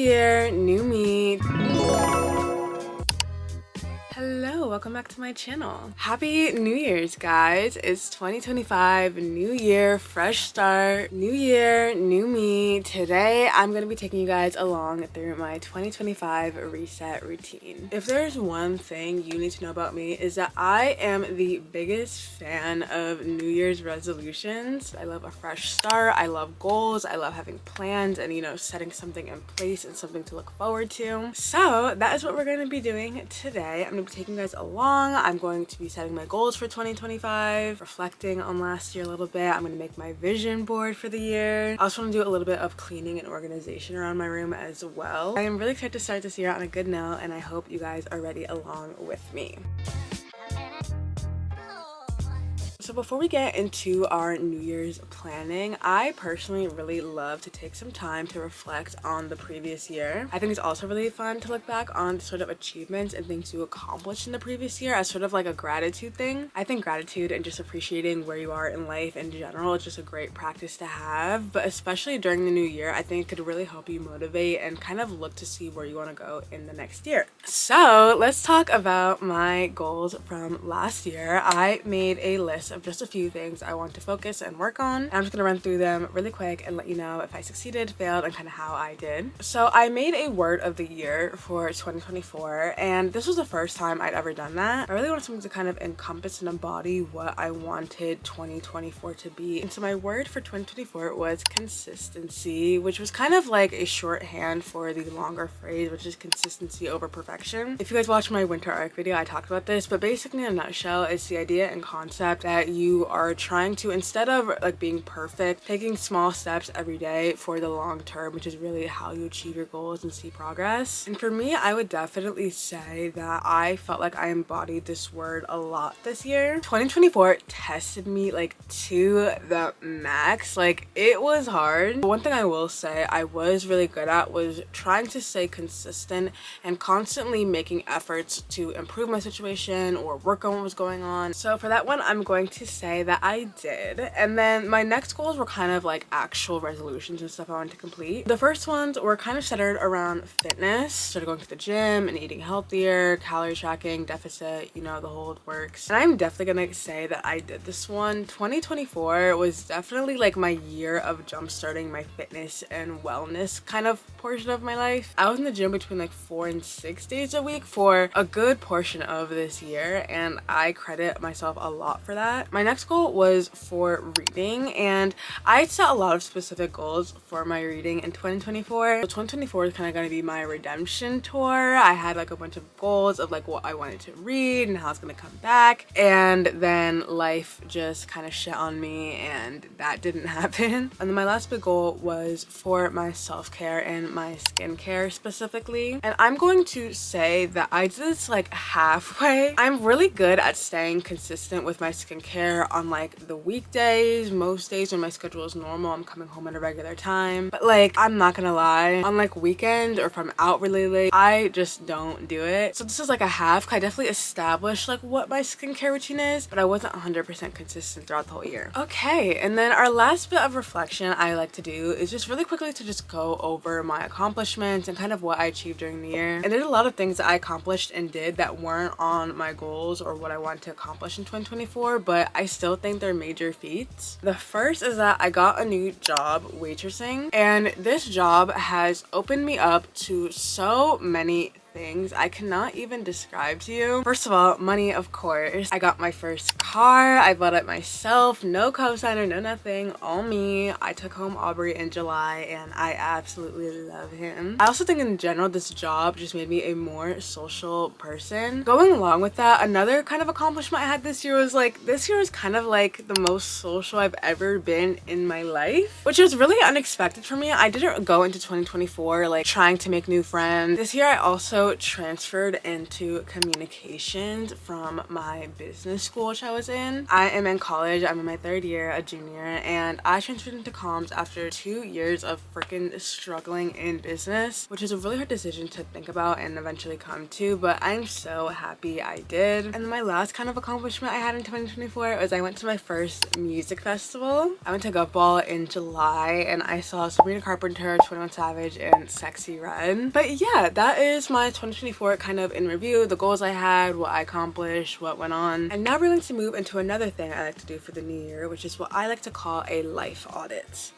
year, new me. Hello, welcome back to my channel. Happy New Year's, guys. It's 2025, new year, fresh start, new year, new me. Today, I'm going to be taking you guys along through my 2025 reset routine. If there's one thing you need to know about me is that I am the biggest fan of New Year's resolutions. I love a fresh start. I love goals. I love having plans and, setting something in place and something to look forward to. So that is what we're going to be doing today. I'm going to be taking you guys along. I'm going to be setting my goals for 2025, reflecting on last year a little bit. I'm going to make my vision board for the year. I also want to do a little bit of cleaning and organization around my room as well. I am really excited to start this year on a good note, and I hope you guys are ready along with me. So before we get into our New Year's planning, I personally really love to take some time to reflect on the previous year. I think it's also really fun to look back on sort of achievements and things you accomplished in the previous year as sort of like a gratitude thing. I think gratitude and just appreciating where you are in life in general is just a great practice to have, but especially during the new year, I think it could really help you motivate and kind of look to see where you want to go in the next year. So let's talk about my goals from last year. I made a list of just a few things I want to focus and work on. I'm just gonna run through them really quick and let you know if I succeeded, failed, and kind of how I did. So I made a word of the year for 2024, and this was the first time I'd ever done that. I really wanted something to kind of encompass and embody what I wanted 2024 to be. And so my word for 2024 was consistency, which was kind of like a shorthand for the longer phrase, which is consistency over perfection. If you guys watched my winter arc video, I talked about this, but basically in a nutshell, it's the idea and concept that you are trying to, instead of like being perfect, taking small steps every day for the long term, which is really how you achieve your goals and see progress. And for me, I would definitely say that I felt like I embodied this word a lot this year. 2024 tested me like to the max. Like, it was hard. But one thing I will say I was really good at was trying to stay consistent and constantly making efforts to improve my situation or work on what was going on. So for that one, I'm going to say that I did. And then my next goals were kind of like actual resolutions and stuff I wanted to complete. The first ones were kind of centered around fitness, started going to the gym and eating healthier, calorie tracking, deficit, the whole works. And I'm definitely gonna say that I did this one. 2024 was definitely like my year of jump-starting my fitness and wellness kind of portion of my life. I was in the gym between like 4 and 6 days a week for a good portion of this year, and I credit myself a lot for that. My next goal was for reading, and I set a lot of specific goals for my reading in 2024. So 2024 is kind of going to be my redemption tour. I had like a bunch of goals of like what I wanted to read and how it's going to come back, and then life just kind of shit on me and that didn't happen. And then my last big goal was for my self-care and my skincare specifically, and I'm going to say that I did this like halfway. I'm really good at staying consistent with my skincare on like the weekdays. Most days when my schedule is normal, I'm coming home at a regular time, but like, I'm not gonna lie, on like weekends or if I'm out really late, I just don't do it. So this is like a half. I definitely established like what my skincare routine is, but I wasn't 100% consistent throughout the whole year. Okay, and then our last bit of reflection I like to do is just really quickly to just go over my accomplishments and kind of what I achieved during the year. And there's a lot of things that I accomplished and did that weren't on my goals or what I wanted to accomplish in 2024, but I still think they're major feats. The first is that I got a new job waitressing, and this job has opened me up to so many things I cannot even describe to you. First of all, money, of course. I got my first car. I bought it myself. No co-signer, no nothing. All me. I took home Aubrey in July, and I absolutely love him. I also think in general, this job just made me a more social person. Going along with that, another kind of accomplishment I had this year was like, this year was kind of like the most social I've ever been in my life, which was really unexpected for me. I didn't go into 2024 like trying to make new friends. This year I also also transferred into communications from my business school, which I was in. I am in college. I'm in my 3rd year, a junior, and I transferred into comms after 2 years of freaking struggling in business, which is a really hard decision to think about and eventually come to, but I'm so happy I did. And then my last kind of accomplishment I had in 2024 was I went to my first music festival. I went to Guffball in July and I saw Sabrina Carpenter, 21 Savage, and Sexy Red. But yeah, that is my 2024 kind of in review, the goals I had, what I accomplished, what went on. And now we're going to move into another thing I like to do for the new year, which is what I like to call a life audit.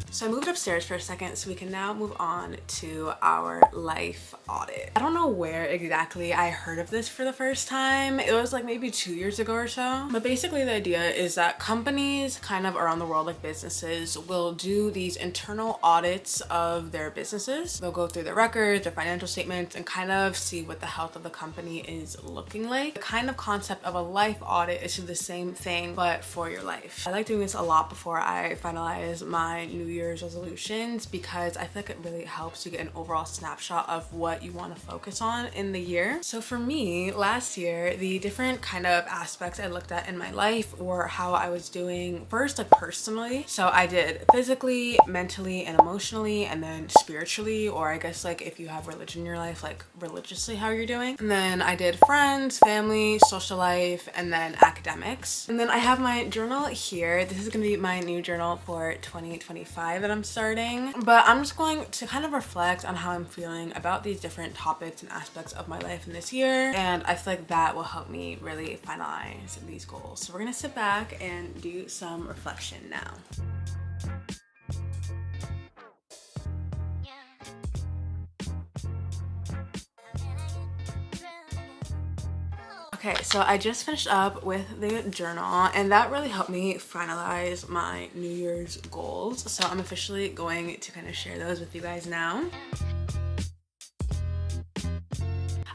So I moved upstairs for a second so we can now move on to our life audit. I don't know where exactly I heard of this for the first time. It was like maybe 2 years ago or so. But basically the idea is that companies kind of around the world, like businesses, will do these internal audits of their businesses. They'll go through their records, their financial statements, and kind of see what the health of the company is looking like. The kind of concept of a life audit is the same thing, but for your life. I like doing this a lot before I finalize my New Year's resolutions because I feel like it really helps you get an overall snapshot of what you want to focus on in the year. So for me, last year, the different kind of aspects I looked at in my life were how I was doing first, like personally. So I did physically, mentally, and emotionally, and then spiritually, or I guess like if you have religion in your life, like religiously how you're doing. And then I did friends, family, social life, and then academics. And then I have my journal here. This is gonna be my new journal for 2025 that I'm starting, but I'm just going to kind of reflect on how I'm feeling about these different topics and aspects of my life in this year, and I feel like that will help me really finalize these goals. So we're gonna sit back and do some reflection now. Okay, so I just finished up with the journal and that really helped me finalize my New Year's goals. So I'm officially going to kind of share those with you guys now.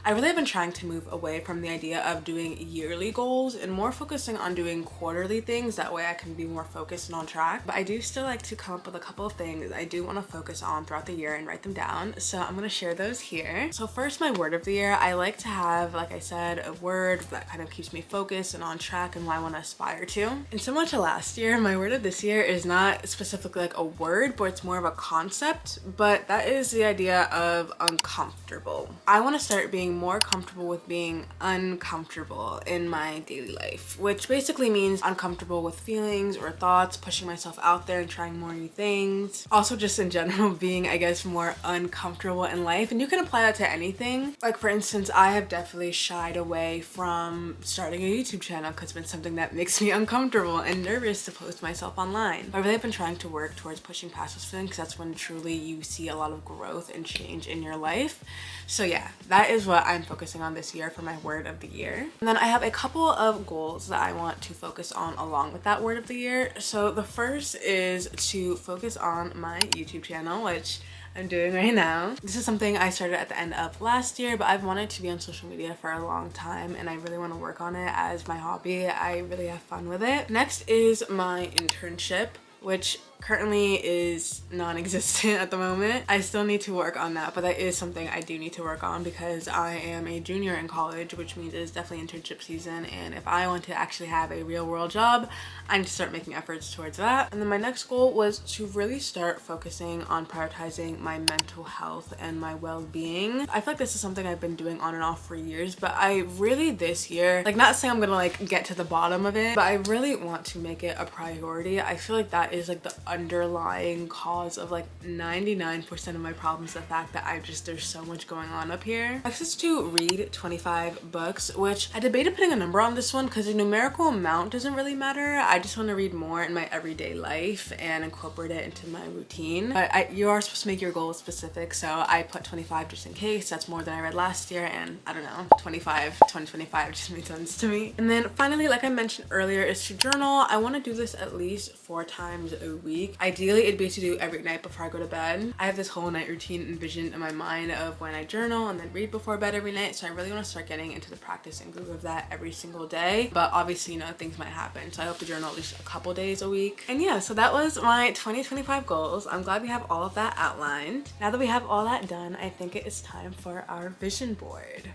I really have been trying to move away from the idea of doing yearly goals and more focusing on doing quarterly things. That way I can be more focused and on track. But I do still like to come up with a couple of things I do want to focus on throughout the year and write them down. So I'm going to share those here. So first, my word of the year. I like to have, like I said, a word that kind of keeps me focused and on track and what I want to aspire to. And similar to last year, my word of this year is not specifically like a word, but it's more of a concept. But that is the idea of uncomfortable. I want to start being more comfortable with being uncomfortable in my daily life, which basically means uncomfortable with feelings or thoughts, pushing myself out there and trying more new things. Also just in general being, I guess, more uncomfortable in life. And you can apply that to anything. Like for instance, I have definitely shied away from starting a YouTube channel because it's been something that makes me uncomfortable and nervous to post myself online. But I really have been trying to work towards pushing past this feeling because that's when truly you see a lot of growth and change in your life. So yeah, that is what I'm focusing on this year for my word of the year. And then I have a couple of goals that I want to focus on along with that word of the year. So the first is to focus on my YouTube channel, which I'm doing right now. This is something I started at the end of last year, but I've wanted to be on social media for a long time and I really want to work on it as my hobby. I really have fun with it. Next is my internship, which currently is non-existent at the moment. I still need to work on that, but that is something I do need to work on because I am a junior in college, which means it's definitely internship season, and if I want to actually have a real world job, I need to start making efforts towards that. And then my next goal was to really start focusing on prioritizing my mental health and my well-being. I feel like this is something I've been doing on and off for years, but I really this year, like not saying I'm gonna like get to the bottom of it, but I really want to make it a priority. I feel like that is like the underlying cause of like 99% of my problems, the fact that there's so much going on up here. I used to read 25 books, which I debated putting a number on this one because the numerical amount doesn't really matter. I just want to read more in my everyday life and incorporate it into my routine. But you are supposed to make your goals specific, so I put 25 just in case. That's more than I read last year, and I don't know, 2025 just made sense to me. And then finally, like I mentioned earlier, is to journal. I want to do this at least 4 times a week. week. Ideally, it'd be to do every night before I go to bed. I have this whole night routine envisioned in my mind of when I journal and then read before bed every night. So I really want to start getting into the practice and groove of that every single day. But obviously, you know, things might happen. So I hope to journal at least a couple days a week. And yeah, so that was my 2025 goals. I'm glad we have all of that outlined. Now that we have all that done, I think it is time for our vision board.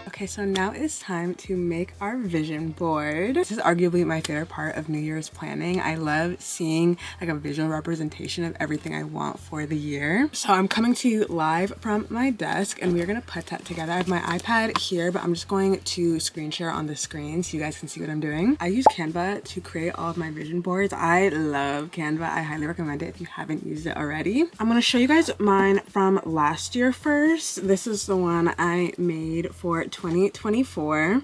Okay, so now it is time to make our vision board. This is arguably my favorite part of New Year's planning. I love seeing like a visual representation of everything I want for the year. So I'm coming to you live from my desk and we are gonna put that together. I have my iPad here, but I'm just going to screen share on the screen so you guys can see what I'm doing. I use Canva to create all of my vision boards. I love Canva. I highly recommend it if you haven't used it already. I'm gonna show you guys mine from last year first. This is the one I made for 2024.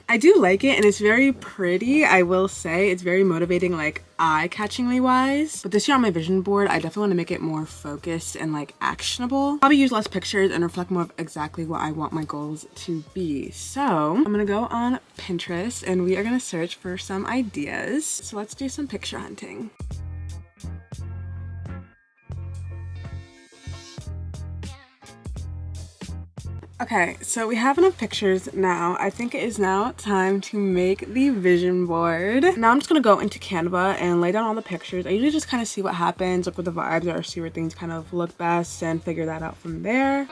I do like it and it's very pretty. I will say it's very motivating, like eye-catchingly wise. But this year on my vision board, I definitely want to make it more focused and like actionable. Probably use less pictures and reflect more of exactly what I want my goals to be. So I'm gonna go on Pinterest and we are gonna search for some ideas. So let's do some picture hunting. Okay, so we have enough pictures now. I think it is now time to make the vision board. Now I'm just gonna go into Canva and lay down all the pictures. I usually just kind of see what happens, look what the vibes are, see where things kind of look best and figure that out from there.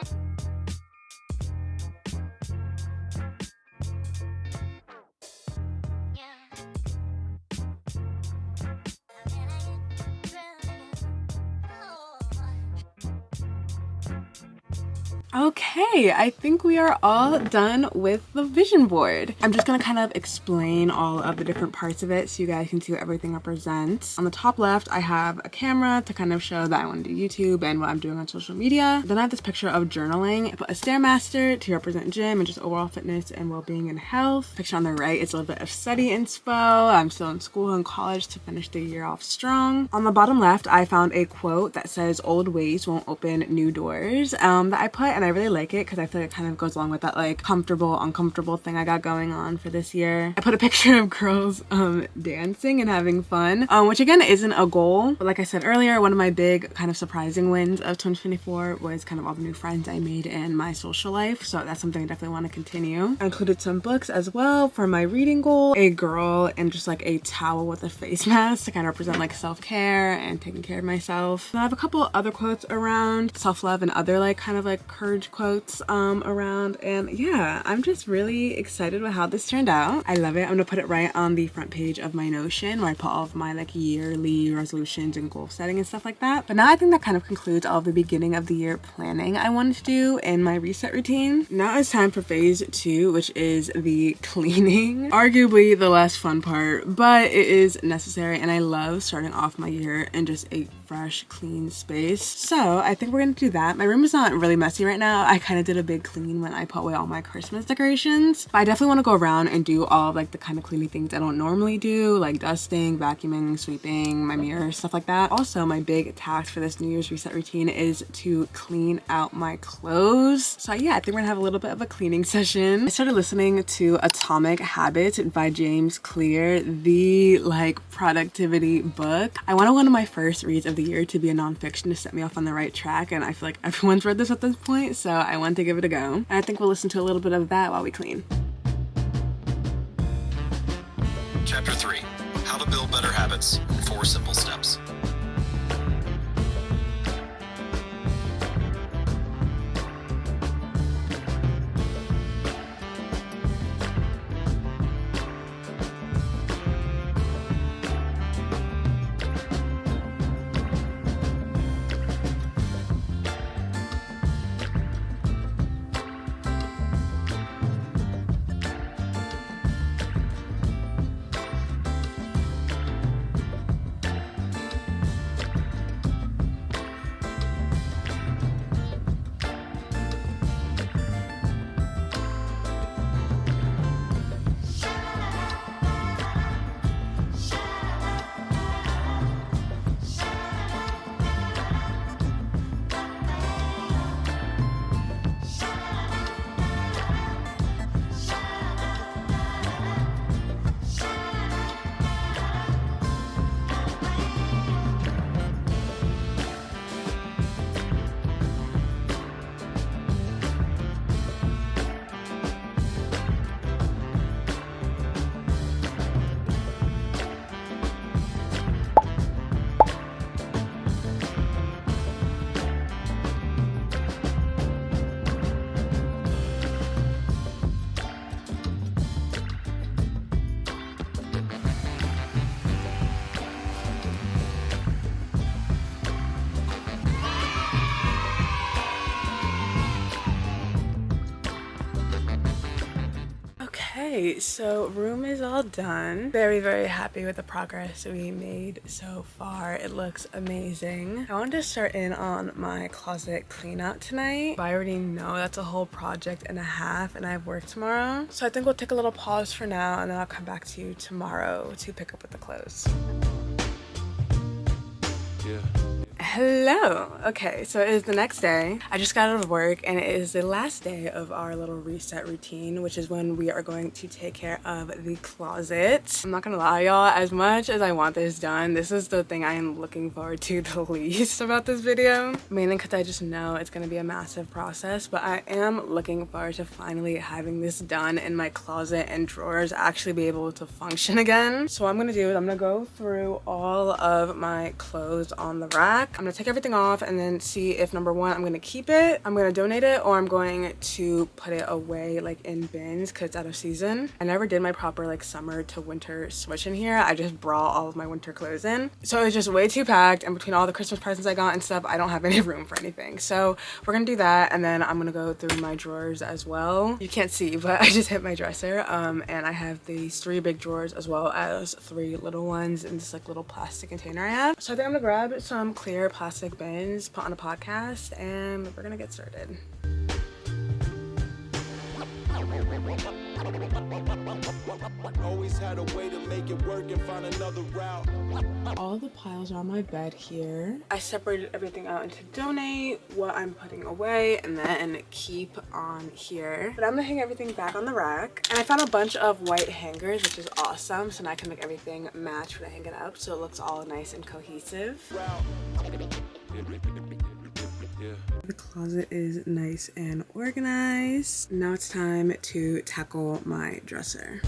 Okay, I think we are all done with the vision board. I'm just gonna kind of explain all of the different parts of it so you guys can see what everything represents. On the top left, I have a camera to kind of show that I want to do YouTube and what I'm doing on social media. Then I have this picture of journaling. I put a Stairmaster to represent gym and just overall fitness and well-being and health. Picture on the right is a little bit of study inspo. I'm still in school and college to finish the year off strong. On the bottom left, I found a quote that says, "Old ways won't open new doors," that I put, and I really like it because I feel like it kind of goes along with that like comfortable, uncomfortable thing I got going on for this year. I put a picture of girls dancing and having fun, which again isn't a goal, but like I said earlier, one of my big kind of surprising wins of 2024 was kind of all the new friends I made in my social life, so that's something I definitely want to continue. I included some books as well for my reading goal, a girl and just like a towel with a face mask to kind of represent like self-care and taking care of myself. And I have a couple other quotes around self-love and other like kind of like courage quotes around, and yeah, I'm just really excited with how this turned out. I love it. I'm gonna put it right on the front page of my Notion where I put all of my like yearly resolutions and goal setting and stuff like that. But now I think that kind of concludes all of the beginning of the year planning I wanted to do in my reset routine. Now it's time for phase 2, which is the cleaning. Arguably the less fun part, but it is necessary and I love starting off my year in just a fresh, clean space. So I think we're gonna do that. My room is not really messy right now. I kind of did a big clean when I put away all my Christmas decorations, but I definitely want to go around and do all of like the kind of cleaning things I don't normally do, like dusting, vacuuming, sweeping, my mirror, stuff like that. Also, my big task for this New Year's reset routine is to clean out my clothes. So yeah, I think we're gonna have a little bit of a cleaning session. I started listening to Atomic Habits by James Clear, the like productivity book. I wanted one of my first reads of the year to be a nonfiction to set me off on the right track, and I feel like everyone's read this at this point, so I want to give it a go. And I think we'll listen to a little bit of that while we clean. Chapter 3, How to Build Better Habits in 4 Simple Steps. Okay, so room is all done. Very, very happy with the progress we made so far. It looks amazing. I wanted to start in on my closet clean out tonight, but I already know that's a whole project and a half and I have work tomorrow. So I think we'll take a little pause for now and then I'll come back to you tomorrow to pick up with the clothes. Yeah. Hello. Okay, so it is the next day. I just got out of work and it is the last day of our little reset routine, which is when we are going to take care of the closet. I'm not gonna lie, y'all, as much as I want this done, this is the thing I am looking forward to the least about this video, mainly because I just know it's gonna be a massive process, but I am looking forward to finally having this done and my closet and drawers actually be able to function again. So what I'm gonna do is I'm gonna go through all of my clothes on the rack. I'm gonna take everything off and then see if number one, I'm gonna keep it, I'm gonna donate it, or I'm going to put it away like in bins because it's out of season. I never did my proper like summer to winter switch in here. I just brought all of my winter clothes in. So it's just way too packed, and between all the Christmas presents I got and stuff, I don't have any room for anything. So we're gonna do that, and then I'm gonna go through my drawers as well. You can't see, but I just hit my dresser, and I have these 3 big drawers as well as 3 little ones in this like little plastic container I have. So I think I'm gonna grab some clear plastic bins, put on a podcast, and we're gonna get started. Always had a way to make it work and find another route. All the piles are on my bed here. I separated everything out into donate, what I'm putting away, and then keep on here. But I'm gonna hang everything back on the rack. And I found a bunch of white hangers, which is awesome. So now I can make everything match when I hang it up, so it looks all nice and cohesive. The closet is nice and organized. Now it's time to tackle my dresser.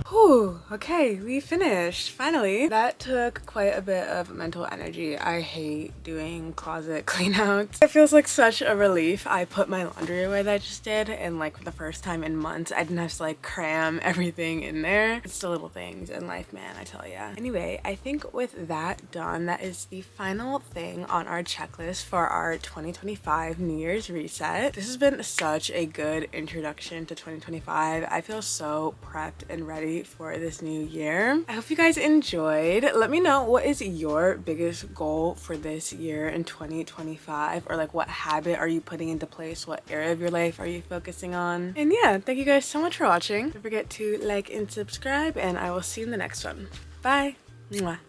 Whew, okay, we finished, finally. That took quite a bit of mental energy. I hate doing closet cleanouts. It feels like such a relief. I put my laundry away that I just did, and like for the first time in months, I didn't have to like cram everything in there. It's the little things in life, man, I tell ya. Anyway, I think with that done, that is the final thing on our checklist for our 2025 New Year's reset. This has been such a good introduction to 2025. I feel so prepped and ready for this new year. I hope you guys enjoyed. Let me know, what is your biggest goal for this year in 2025, or like what habit are you putting into place? What area of your life are you focusing on? And yeah, thank you guys so much for watching. Don't forget to like and subscribe, and I will see you in the next one. Bye. Mwah.